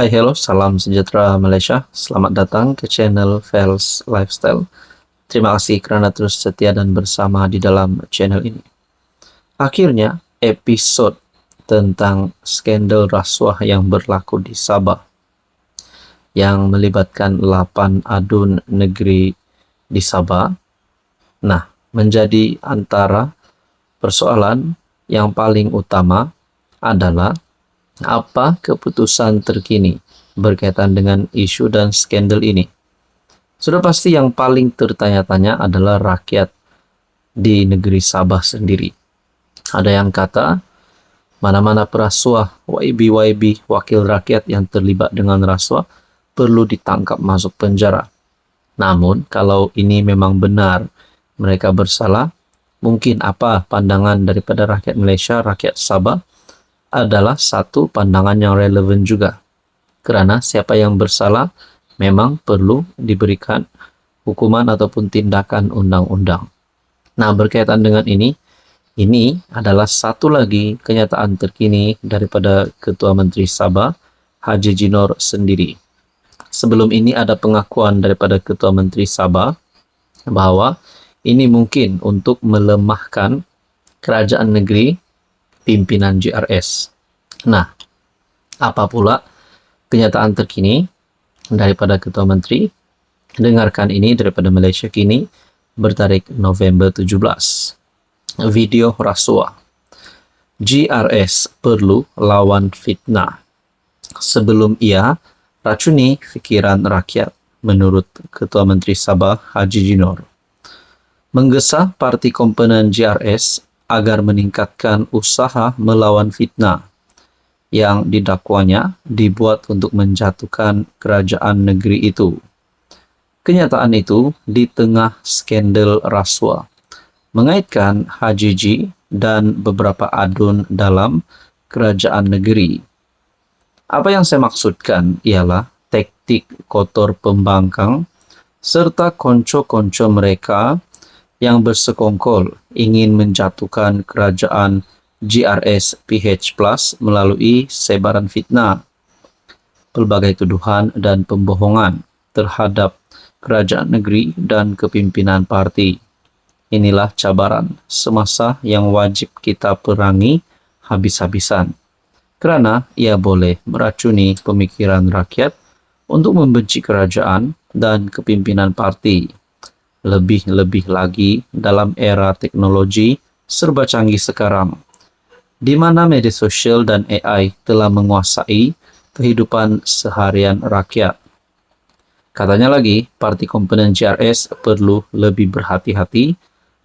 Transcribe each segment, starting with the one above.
Hai, hello, salam sejahtera Malaysia. Selamat datang ke channel Fels Lifestyle. Terima kasih kerana terus setia dan bersama di dalam channel ini. Akhirnya, episod tentang skandal rasuah yang berlaku di Sabah yang melibatkan 8 adun negeri di Sabah, menjadi antara persoalan yang paling utama adalah apa keputusan terkini berkaitan dengan isu dan skandal ini. Sudah pasti yang paling tertanya-tanya adalah rakyat di negeri Sabah sendiri. Ada yang kata, mana-mana perasuah, YB, wakil rakyat yang terlibat dengan rasuah, perlu ditangkap masuk penjara. Namun, kalau ini memang benar mereka bersalah, mungkin apa pandangan daripada rakyat Malaysia, rakyat Sabah, adalah satu pandangan yang relevan juga. Kerana siapa yang bersalah memang perlu diberikan hukuman ataupun tindakan undang-undang. Nah, berkaitan dengan ini adalah satu lagi kenyataan terkini daripada Ketua Menteri Sabah, Haji Jinor sendiri. Sebelum ini ada pengakuan daripada Ketua Menteri Sabah bahawa ini mungkin untuk melemahkan kerajaan negeri pimpinan GRS. Nah, apa pula kenyataan terkini daripada Ketua Menteri? Dengarkan ini daripada Malaysia Kini bertarikh November 17. Video rasuah. GRS perlu lawan fitnah sebelum ia racuni fikiran rakyat, menurut Ketua Menteri Sabah Haji Jinor. Menggesa parti komponen GRS agar meningkatkan usaha melawan fitnah yang didakwanya dibuat untuk menjatuhkan kerajaan negeri itu. Kenyataan itu di tengah skandal rasuah mengaitkan Haji Ji dan beberapa adun dalam kerajaan negeri. Apa yang saya maksudkan ialah taktik kotor pembangkang serta konco-konco mereka yang bersekongkol ingin menjatuhkan kerajaan GRS PH Plus melalui sebaran fitnah, pelbagai tuduhan dan pembohongan terhadap kerajaan negeri dan kepimpinan parti. Inilah cabaran semasa yang wajib kita perangi habis-habisan, kerana ia boleh meracuni pemikiran rakyat untuk membenci kerajaan dan kepimpinan parti. Lebih-lebih lagi dalam era teknologi serba canggih sekarang, di mana media sosial dan AI telah menguasai kehidupan seharian rakyat. Katanya lagi, parti komponen GRS perlu lebih berhati-hati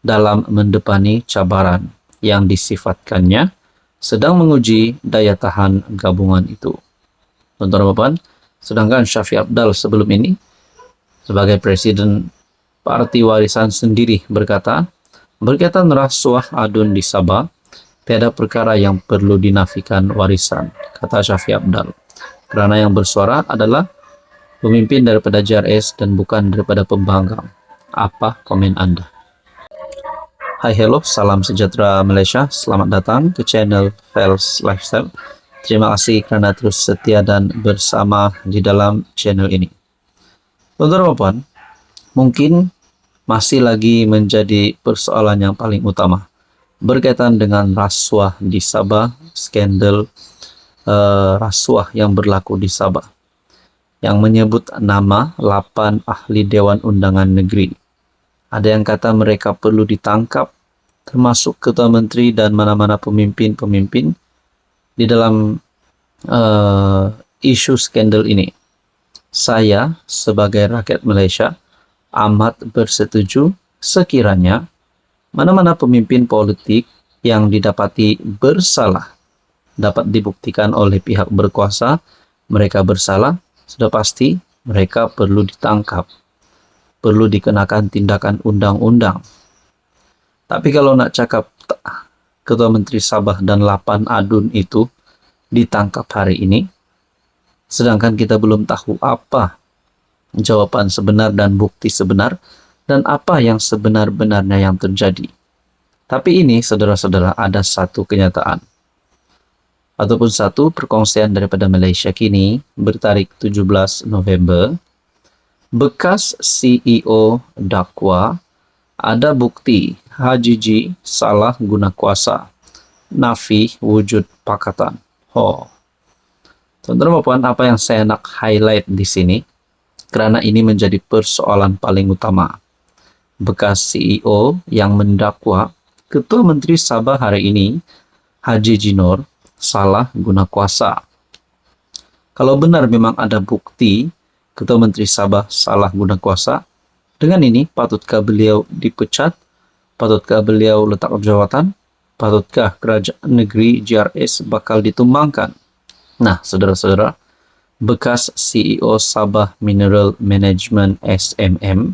dalam mendepani cabaran yang disifatkannya sedang menguji daya tahan gabungan itu. Tuan-tuan dan puan, sedangkan Syafiq Abdal sebelum ini sebagai Presiden Parti Warisan sendiri berkata, berkaitan rasuah adun di Sabah, tiada perkara yang perlu dinafikan warisan, kata Syafiq Abdal. Kerana yang bersuara adalah pemimpin daripada GRS dan bukan daripada pembangkang. Apa komen anda? Hai, hello, salam sejahtera Malaysia. Selamat datang ke channel Fels Lifestyle. Terima kasih kerana terus setia dan bersama di dalam channel ini. Tuan-tuan dan puan, mungkin masih lagi menjadi persoalan yang paling utama berkaitan dengan rasuah di Sabah, skandal rasuah yang berlaku di Sabah yang menyebut nama 8 ahli Dewan Undangan Negeri. Ada yang kata mereka perlu ditangkap, termasuk Ketua Menteri dan mana-mana pemimpin-pemimpin di dalam isu skandal ini. Saya sebagai rakyat Malaysia amat bersetuju sekiranya mana-mana pemimpin politik yang didapati bersalah dapat dibuktikan oleh pihak berkuasa mereka bersalah, sudah pasti mereka perlu ditangkap, perlu dikenakan tindakan undang-undang. Tapi kalau nak cakap Ketua Menteri Sabah dan 8 adun itu ditangkap hari ini, sedangkan kita belum tahu apa jawapan sebenar dan bukti sebenar dan apa yang sebenar-benarnya yang terjadi. Tapi ini, saudara-saudara, ada satu kenyataan. ataupun satu perkongsian daripada Malaysia kini bertarik 17 November. Bekas CEO dakwa ada bukti Haji G salah guna kuasa, nafi wujud pakatan. Teman-teman puan, apa yang saya nak highlight di sini karena ini menjadi persoalan paling utama. Bekas CEO yang mendakwa Ketua Menteri Sabah hari ini, Haji Jinor, salah guna kuasa. Kalau benar memang ada bukti Ketua Menteri Sabah salah guna kuasa, dengan ini patutkah beliau dipecat? Patutkah beliau letak jawatan? Patutkah kerajaan negeri JRS bakal ditumbangkan? Nah, saudara-saudara, bekas CEO Sabah Mineral Management SMM,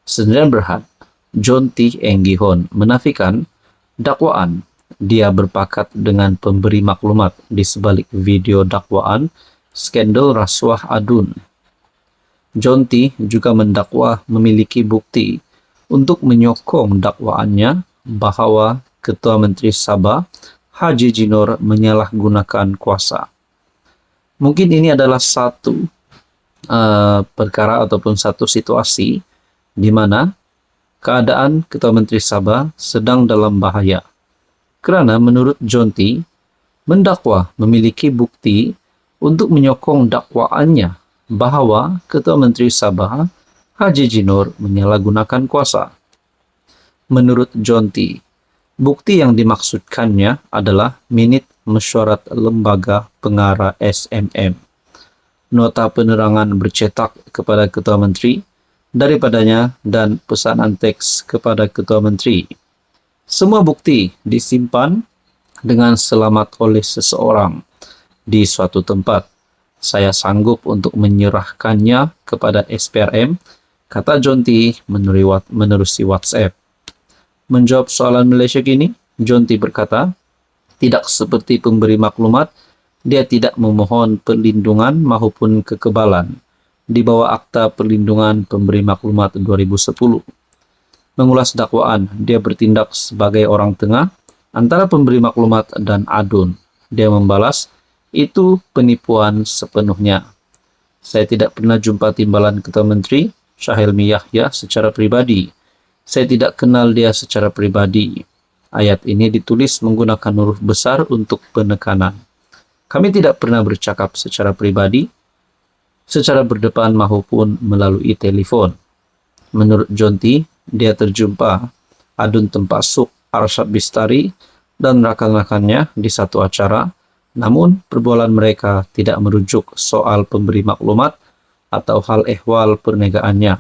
Sdn Bhd John T. Enggihon menafikan dakwaan dia berpakat dengan pemberi maklumat di sebalik video dakwaan skandal rasuah adun. John T. juga mendakwa memiliki bukti untuk menyokong dakwaannya bahwa Ketua Menteri Sabah Haji Jinor menyalahgunakan kuasa. Mungkin ini adalah satu perkara ataupun satu situasi di mana keadaan Ketua Menteri Sabah sedang dalam bahaya. Kerana menurut John T., mendakwa memiliki bukti untuk menyokong dakwaannya bahwa Ketua Menteri Sabah Haji Jinor menyalahgunakan kuasa. Menurut John T., bukti yang dimaksudkannya adalah minit mesyuarat lembaga pengarah SMM, nota penerangan bercetak kepada Ketua Menteri daripadanya, dan pesanan teks kepada Ketua Menteri. Semua bukti disimpan dengan selamat oleh seseorang di suatu tempat. Saya sanggup untuk menyerahkannya kepada SPRM, kata John T. menerusi WhatsApp. Menjawab soalan Malaysia kini, John T. berkata, tidak seperti pemberi maklumat, dia tidak memohon perlindungan maupun kekebalan di bawah Akta Perlindungan Pemberi Maklumat 2010. Mengulas dakwaan, dia bertindak sebagai orang tengah antara pemberi maklumat dan adun. Dia membalas, itu penipuan sepenuhnya. Saya tidak pernah jumpa timbalan Ketua Menteri Syahelmi Yahya secara pribadi. Saya tidak kenal dia secara pribadi. Ayat ini ditulis menggunakan huruf besar untuk penekanan. Kami tidak pernah bercakap secara pribadi, secara berdepan maupun melalui telepon. Menurut John T., dia terjumpa Adun Tempasuk Arsyad Bistari dan rakan-rakannya di satu acara, namun perbualan mereka tidak merujuk soal pemberi maklumat atau hal ehwal perniagaannya.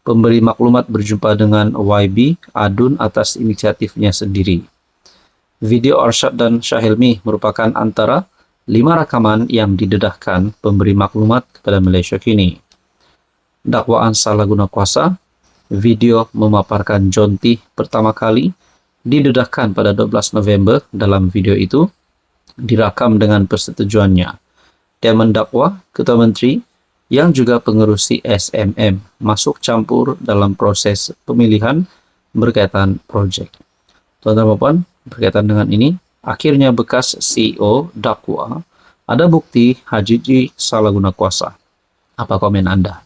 Pemberi maklumat berjumpa dengan YB Adun atas inisiatifnya sendiri. Video Arsyad dan Syahelmi merupakan antara 5 rakaman yang didedahkan pemberi maklumat kepada Malaysia kini. Dakwaan salah guna kuasa, video memaparkan John T. pertama kali didedahkan pada 12 November. Dalam video itu direkam dengan persetujuannya. Dia mendakwa Ketua Menteri yang juga pengerusi SMM masuk campur dalam proses pemilihan berkaitan projek. Tuan-tuan dan puan, berkaitan dengan ini, akhirnya bekas CEO dakwa ada bukti Haji G salah guna kuasa. Apa komen Anda?